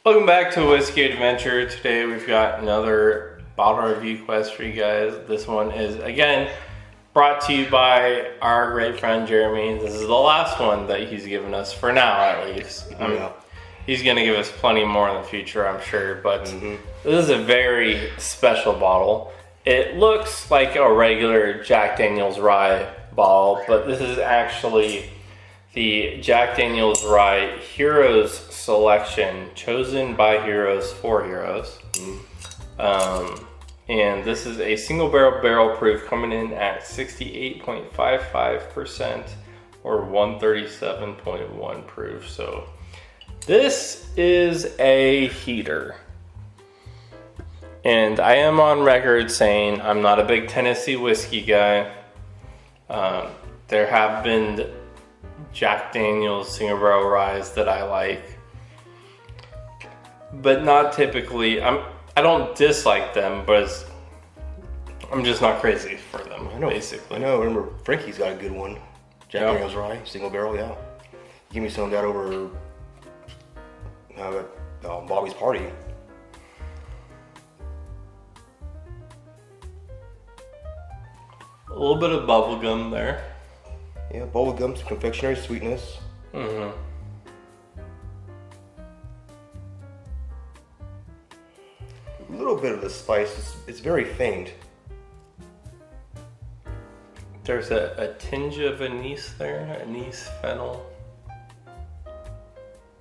Welcome back to Whiskey Adventure. Today we've got another bottle review quest for you guys. This one is, again, brought to you by our great friend Jeremy. This is the last one that he's given us, for now at least. He's going to give us plenty more in the future, I'm sure, but this is a very special bottle. It looks like a regular Jack Daniel's Rye bottle, but this is actually the Jack Daniel's Rye Heroes Selection, chosen by heroes for heroes. And this is a single barrel proof, coming in at 68.55% or 137.1 proof. So this is a heater. And I am on record saying I'm not a big Tennessee whiskey guy. There have been Jack Daniel's single barrel ryes that I like, but not typically. I don't dislike them, but I'm just not crazy for them. Basically. I know. Remember, Frankie's got a good one. Jack Daniel's Rye, single barrel. Yeah, give me some of that over at Bobby's party. A little bit of bubble gum there. Yeah, bubblegum, some confectionery sweetness. A little bit of the spice. It's very faint. There's a tinge of anise there, anise fennel.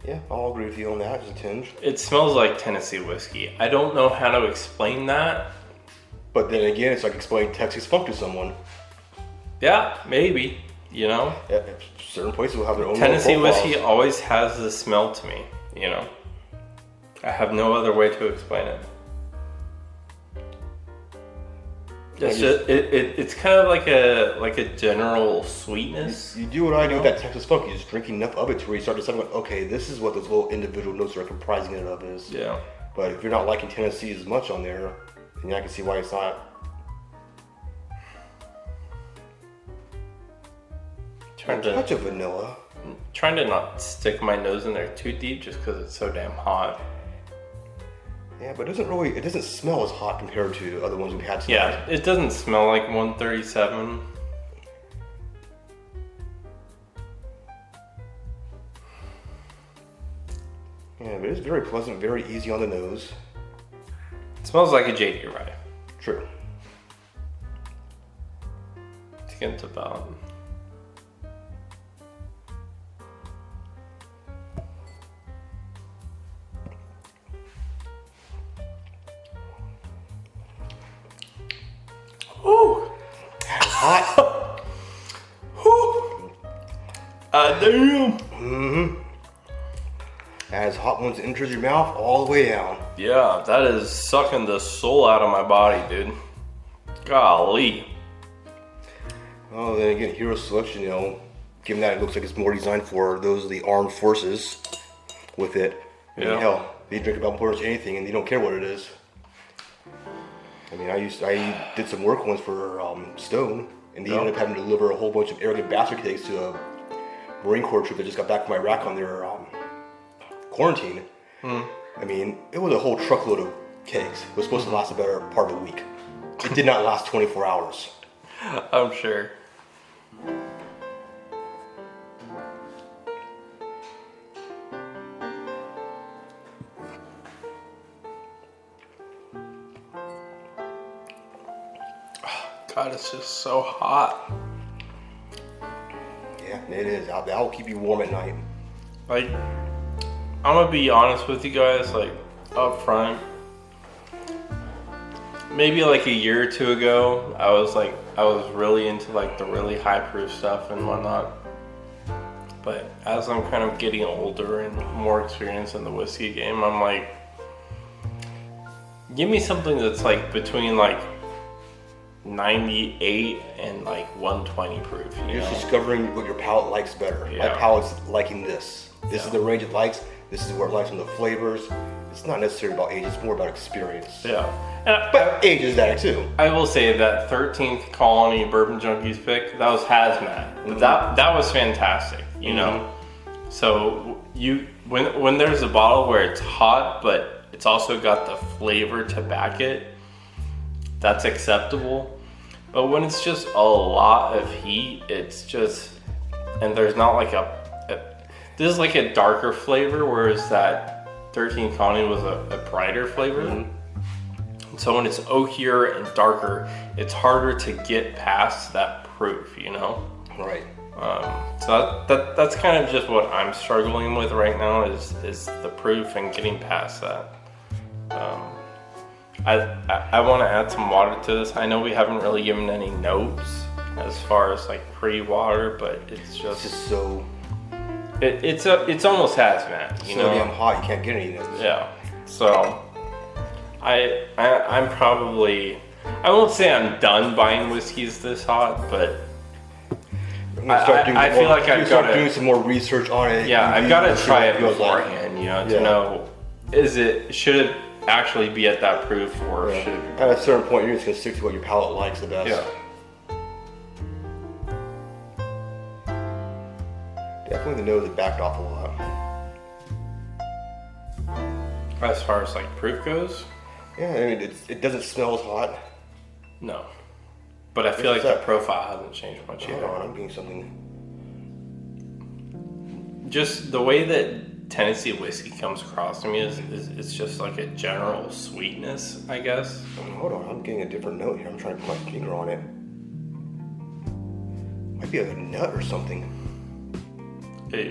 Yeah, I'll agree with you on that. Just a tinge. It smells like Tennessee whiskey. I don't know how to explain that. But then again, it's like explaining Texas funk to someone. Yeah, maybe. You know? Yeah, certain places will have their own Tennessee profiles. whiskey always has this smell to me, you know? I have no other way to explain it. It's just, it's kind of like a general sweetness. You do what I do with that Texas funk. You just drink enough of it to where you start to say, okay, this is what those little individual notes are comprising it of is. Yeah. But if you're not liking Tennessee as much on there, then I can see why it's not. A touch of vanilla. Trying to not stick my nose in there too deep just because it's so damn hot. Yeah, but it doesn't smell as hot compared to other ones we've had tonight. Yeah, it doesn't smell like 137. Yeah, but it's very pleasant, very easy on the nose. It smells like a JD Rye. True. To get to about. Ooh, that's hot. Whew. Damn. As hot ones enters your mouth all the way down. Yeah, that is sucking the soul out of my body, dude. Golly. Oh, then again, hero selection, given that it looks like it's more designed for those of the armed forces with it. I mean, hell, they drink about pretty much anything and they don't care what it is. I mean, I did some work once for Stone, and they ended up having to deliver a whole bunch of arrogant bastard cakes to a Marine Corps troop that just got back from Iraq on their quarantine. I mean, it was a whole truckload of cakes. It was supposed to last a better part of a week. It did not last 24 hours. I'm sure. God, it's just so hot. Yeah, it is. That will keep you warm at night. Like, I'm gonna be honest with you guys, like, up front. Maybe like a year or two ago, I was really into like the really high proof stuff and whatnot. But as I'm kind of getting older and more experienced in the whiskey game, I'm like, give me something that's like between like 98 and like 120 proof. You're just discovering what your palate likes better. Yeah. My palate's liking this. This is the range it likes. This is where it likes on the flavors. It's not necessarily about age, it's more about experience. Yeah. But age is that too. I will say that 13th Colony Bourbon Junkies pick, that was hazmat. But that was fantastic, you know? So when there's a bottle where it's hot, but it's also got the flavor to back it, that's acceptable. But when it's just a lot of heat, it's just, and there's not like this is like a darker flavor, whereas that 13 Colony was a brighter flavor. Mm-hmm. So when it's oakier and darker, it's harder to get past that proof, you know? Right. So that's kind of just what I'm struggling with right now is the proof and getting past that. I want to add some water to this. I know we haven't really given any notes as far as like pre-water, but it's just so. It's almost hazmat, you know. So damn hot, you can't get any notes. Yeah. So I'm probably, I won't say I'm done buying whiskeys this hot, but I feel like I've got to doing some more research on it. Yeah, I've got to try it beforehand, you know, to know should it actually be at that proof or should it... At a certain point, you're just gonna stick to what your palate likes the best. Yeah. Definitely the nose is backed off a lot. As far as like proof goes? Yeah, I mean it doesn't smell as hot. No. But I feel like the profile hasn't changed much either. Hold on, I'm getting something. Just the way that Tennessee whiskey comes across to me is it's just like a general sweetness, I guess. Hold on, I'm getting a different note here. I'm trying to put my finger on it. Might be a nut or something. Hey.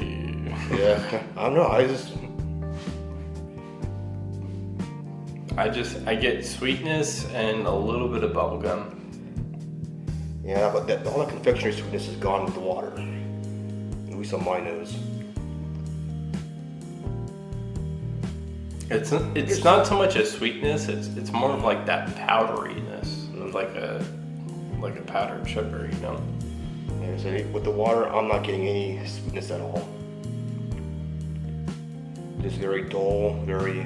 Yeah, I don't know. I get sweetness and a little bit of bubblegum. Yeah, but all the confectionery sweetness is gone with the water. At least on my nose. It's not so much a sweetness. It's more of like that powderiness, like a powdered sugar, you know. Yeah, so with the water, I'm not getting any sweetness at all. Just very dull, very.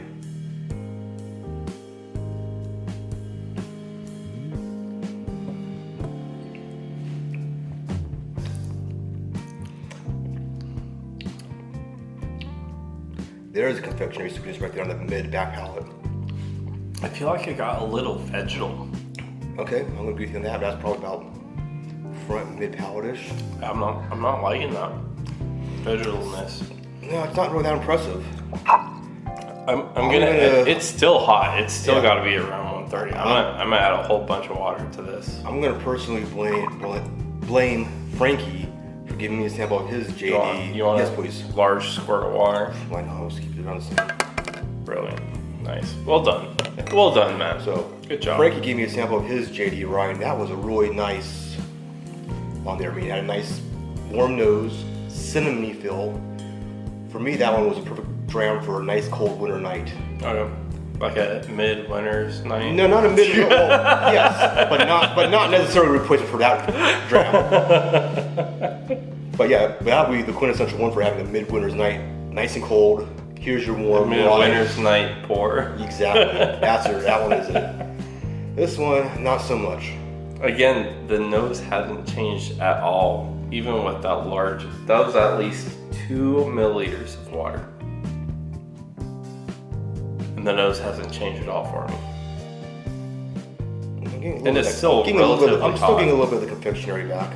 There's a confectionery sweetness right there on the mid-back palate. I feel like it got a little vegetal. Okay, I'm gonna agree with you on that. That's probably about front mid-palate-ish. I'm not liking that vegetalness. No, it's not really that impressive. It's still hot. It's still got to be around 130. I'm gonna add a whole bunch of water to this. I'm gonna personally blame Frankie for giving me a sample of his JD. You want yes, please. Large squirt of water. Why not? Let's keep it on the same. Brilliant. Nice. Well done. Well done, man. So good job. Frankie gave me a sample of his JD Ryan. That was a really nice on there. I mean, it had a nice warm nose, cinnamony feel. For me, that one was a perfect dram for a nice cold winter night. Okay. Like a midwinter's night? No, not a mid. Well, yes, but not necessarily a replacement for that dram. But yeah, that would be the quintessential one for having a midwinter's night, nice and cold. Here's your warm midwinter's night pour. Exactly. That one is it. This one, not so much. Again, the nose hasn't changed at all, even with that large. That was at least 2 milliliters of water. And the nose hasn't changed at all for me. And it's still relatively hot. I'm still getting a little bit of the confectionery back.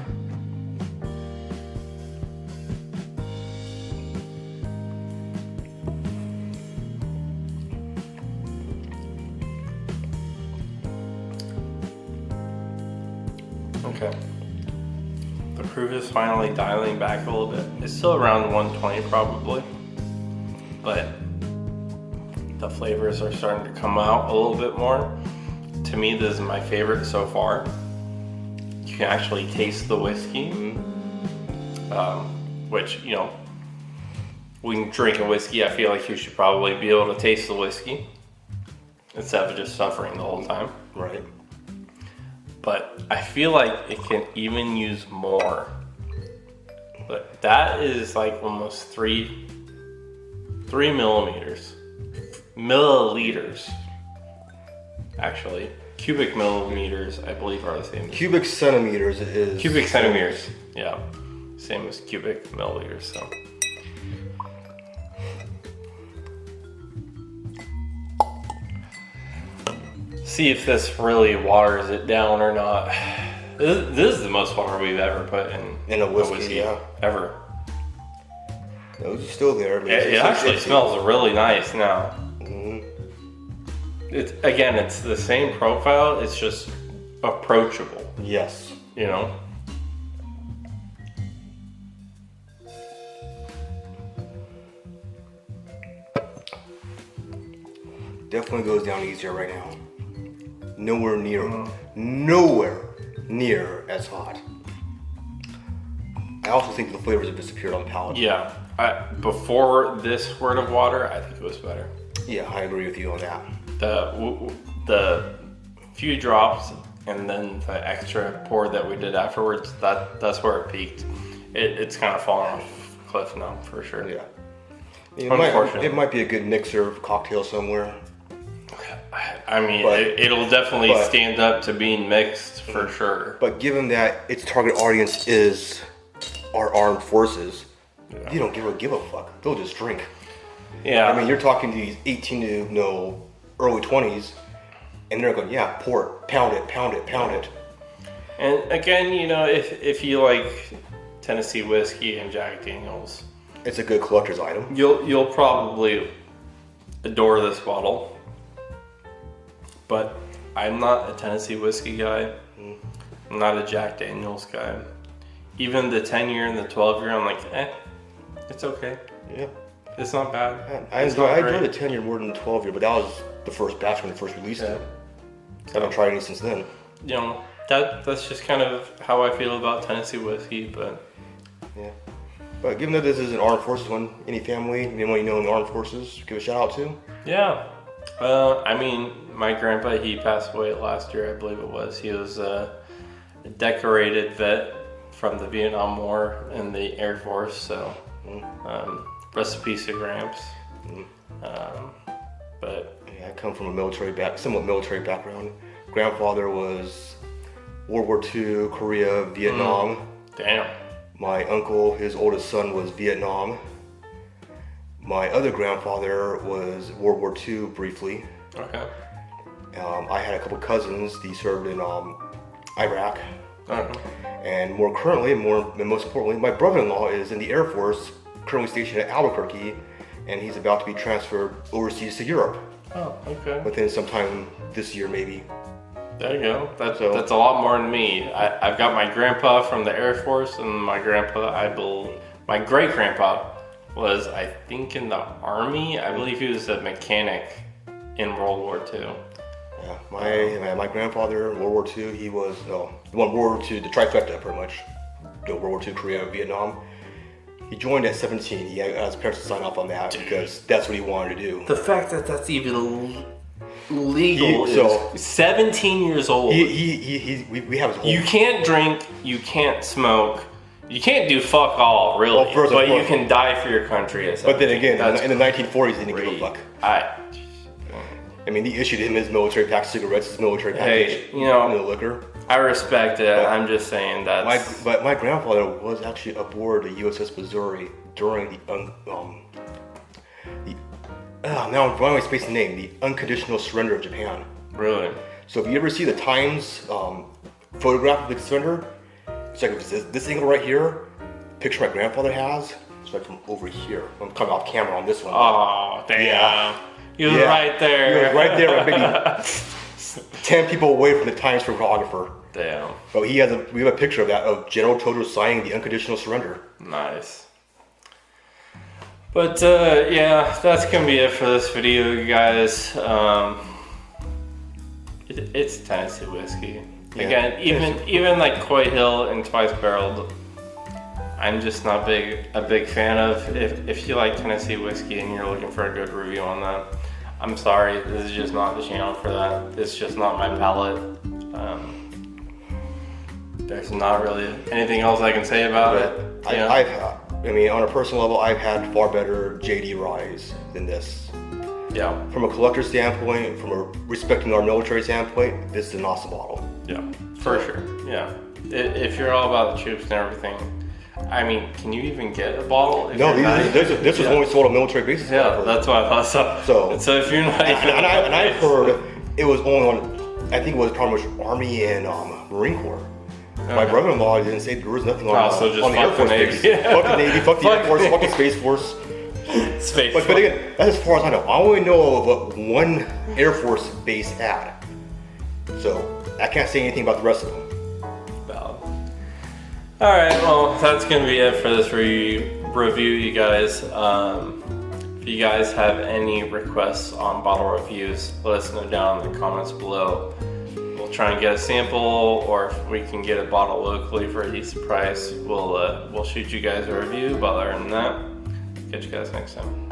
Okay. The proof is finally dialing back a little bit. It's still around 120 probably, but the flavors are starting to come out a little bit more. To me, this is my favorite so far. You can actually taste the whiskey, which, you know, when drinking whiskey, I feel like you should probably be able to taste the whiskey instead of just suffering the whole time. Right. But I feel like it can even use more. But that is like almost 3 milliliters. Actually, cubic millimeters, I believe, are the same. Cubic centimeters is. Cubic centimeters, yeah. Same as cubic milliliters, so. see if this really waters it down or not. This is the most water we've ever put in a whiskey, yeah. Ever. Those are still there. It actually smells really nice now. It's the same profile. It's just approachable. Yes. You know. Definitely goes down easier right now. Nowhere near as hot. I also think the flavors have disappeared on the palate. Yeah. Before this squirt of water, I think it was better. Yeah, I agree with you on that. The few drops and then the extra pour that we did afterwards, that's where it peaked. It's kind of fallen off the cliff now, for sure. Yeah. It might be a good mixer cocktail somewhere. I mean, it'll definitely stand up to being mixed for sure. But given that its target audience is our armed forces, you don't give a fuck. They'll just drink. Yeah. I mean, you're talking to these 18 to early 20s, and they're going, yeah, pour it, pound it. And again, if you like Tennessee whiskey and Jack Daniels, it's a good collector's item. You'll probably adore this bottle. But I'm not a Tennessee whiskey guy. I'm not a Jack Daniels guy. Even the 10-year and the 12-year, I'm like, it's okay. Yeah. It's not bad. I enjoy the 10-year more than the 12-year, but that was the first batch when they first released it. I haven't tried any since then. That's just kind of how I feel about Tennessee whiskey, but... Yeah. But given that this is an armed forces one, any family, anyone you know in the armed forces, give a shout out to? Yeah. I mean, my grandpa, he passed away last year, I believe it was. He was a decorated vet from the Vietnam War in the Air Force, so rest in peace to Gramps. But yeah, I come from a somewhat military background. Grandfather was World War II, Korea, Vietnam. Damn. My uncle, his oldest son, was Vietnam. My other grandfather was World War II briefly. Okay. I had a couple cousins. They served in Iraq. Okay. And most importantly, my brother-in-law is in the Air Force, currently stationed at Albuquerque, and he's about to be transferred overseas to Europe. Oh, okay. Within some time this year, maybe. There you go. That's a lot more than me. I've got my grandpa from the Air Force, and my great-grandpa was, I think, in the Army. I believe he was a mechanic in World War II. Yeah, my grandfather, World War II, he was, World War II, the trifecta pretty much. World War II, Korea, Vietnam. He joined at 17. He had his parents to sign off on that because that's what he wanted to do. The fact that that's even legal is 17 years old. We have his whole... You can't drink, you can't smoke, you can't do fuck all, really. Well, but you can die for your country at 17. But then again, in the 1940s, he didn't give a fuck. I mean, he issued him his military pack cigarettes, his military package, liquor. I respect it. I'm just saying that. But my grandfather was actually aboard the USS Missouri during now I'm finally spacing the name, the unconditional surrender of Japan. Really? So if you ever see the Times photograph of the surrender, it's like this angle right here, picture my grandfather has, it's like from over here. I'm coming off camera on this one. Oh, damn. Yeah. He was right there. He was right there, maybe 10 people away from the Times photographer. Damn. But we have a picture of that, of General Tojo signing the unconditional surrender. Nice. But that's gonna be it for this video, you guys. It's Tennessee whiskey. Yeah. Again, even like Coy Hill and Twice Barreled, I'm just not a big fan of. If you like Tennessee whiskey and you're looking for a good review on that, I'm sorry, this is just not the channel for that. It's just not my palate. There's not really anything else I can say about it. I mean, on a personal level, I've had far better JD ryes than this. Yeah. From a collector standpoint, respecting our military standpoint, this is an awesome bottle. Yeah, for sure. Yeah. If you're all about the troops and everything, I mean, can you even get a bottle? This was only sold on military bases. Yeah, that's what I thought. So if you're not, and I've heard it was only on I think it was probably much Army and Marine Corps. My brother-in-law didn't say there was nothing on, so just on the Air fuck the Force Navy. base. Fuck the Navy, fuck the Air Force, fuck the Space Force. Space But again, that's as far as I know. I only know of what one Air Force base had. So I can't say anything about the rest of them. Valid. Alright, well, that's going to be it for this review, you guys. If you guys have any requests on bottle reviews, let us know down in the comments below. We'll try and get a sample, or if we can get a bottle locally for a decent price, we'll shoot you guys a review. But other than that, catch you guys next time.